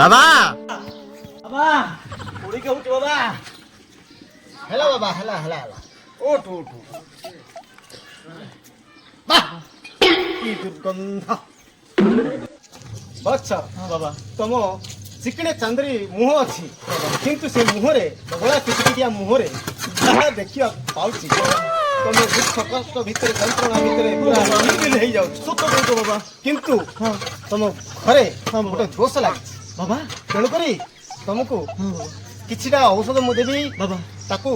বাবা বাবা পুরি খাଉଛୁ বাবা হেলা বাবা হেলা হেলা হেলা ওঠ ওঠ বাহ কি দুর্গন্ধ ବତ୍ସ ବାବା ତମ ଚିକିଣେ ଚାନ୍ଦରି ମୁହଁ ଅଛି କିନ୍ତୁ ସେ ମୁହଁରେ ବଗଳା ଚିକିଟିକିଆ ମୁହଁରେ ଯାହା ଦେଖିବାକୁ ପାଉଛି ତମେ ଦୁଃଖ କଷ୍ଟ ଭିତରେ ଯନ୍ତ୍ରଣା ଭିତରେ ପୁରା ନିବିଲ ହେଇଯାଉଛି ସତ କହୁଛ ବାବା କିନ୍ତୁ ତମ ଘରେ ଗୋଟେ ଦୋଷ ଲାଗିଛି ବାବା ତେଣୁକରି ତମକୁ କିଛିଟା ଔଷଧ ମୁଁ ଦେବି ବାବା ତାକୁ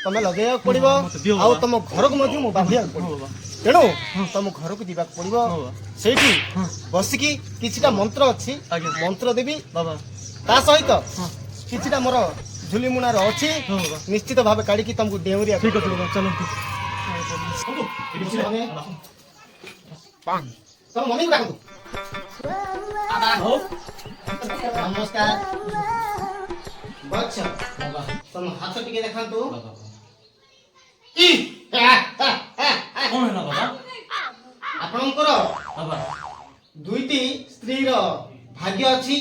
ତମେ ଲଗେଇବାକୁ ପଡିବ ମତେ ଦିଅ ଆଉ ବାବା। ତମ ଘରକୁ ମଧ୍ୟ ମୁଁ ବାନ୍ଧିବାକୁ ପଡିବ ବାବା। ତେଣୁ ତମ ଘରକୁ ଯିବାକୁ ପଡିବ ବାବା। ସେଇଠି ବସିକି କିଛିଟା ମନ୍ତ୍ର ଅଛି ଆଜ୍ଞା। ମନ୍ତ୍ର ଦେବି ବାବା ତା ସହିତ କିଛିଟା ମୋର ଝୁଲିମୁଣାର ଅଛି ବାବା। ନିଶ୍ଚିତ ଭାବେ କାଢିକି ତମକୁ ଡେଉଁରିଆ ଠିକ ଅଛି ବାବା ଚାଲନ୍ତୁ ତମ ମମିକୁ ଡାକନ୍ତୁ ନମସ୍କାର ବତ୍ସ ତମ ହାତ ଟିକେ ଦେଖାନ୍ତୁ ଇ! କଣ ହେଲା ବାବା ଆପଣଙ୍କର ବାବା ଦୁଇଟି ସ୍ତ୍ରୀର ଭାଗ୍ୟ ଅଛି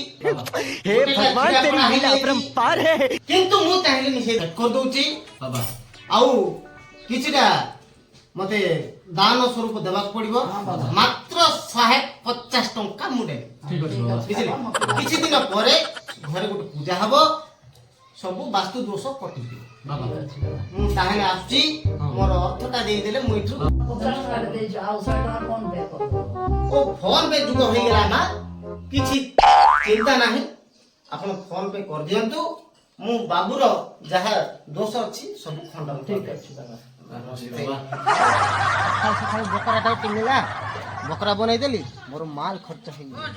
हे भगवान तेरी लीला अपरंपार है। କିନ୍ତୁ ମୁଁ ଚାହିଁଲେ ନିଷେଧ କରିଦଉଛି ବାବା ଆଉ କିଛିଟା ମତେ ଦାନ ସ୍ୱରୂପ ଦେବାକୁ ପଡିବ ମାତ୍ର 150 ଟଙ୍କା ମୁଁ ଦେବି ଠିକ ଅଛି ବାବା ବୁଝିଲେ କିଛି ଦିନ ପରେ ଘରେ ଗୋଟେ ପୂଜା ହବ ସବୁ ବାସ୍ତୁ ଦୋଷ କଟିଯିବ ବାବା ମୁଁ ତାହେଲେ ଆସୁଛି ମୋର ଅର୍ଥଟା ଦେଇଦେଲେ ମୁଁ ଏଠୁ ଓ ଫୋନ ପେ ଯୁଗ ହେଇଗଲା ନା କିଛି ଚିନ୍ତା ନାହିଁ ଆପଣ ଫୋନ ପେ କରିଦିଅନ୍ତୁ ମୁଁ ବାବୁର ଯାହା ଦୋଷ ଅଛି ସବୁ ଖଣ୍ଡନ ଠିକ ଅଛି ବାବା ସକାଳୁ ସକାଳୁ ବକରାଟାକୁ କିଣିଲା ବକରା ବନେଇଦେଲି ମୋର ମାଲ ଖର୍ଚ୍ଚ ହେଇଗଲା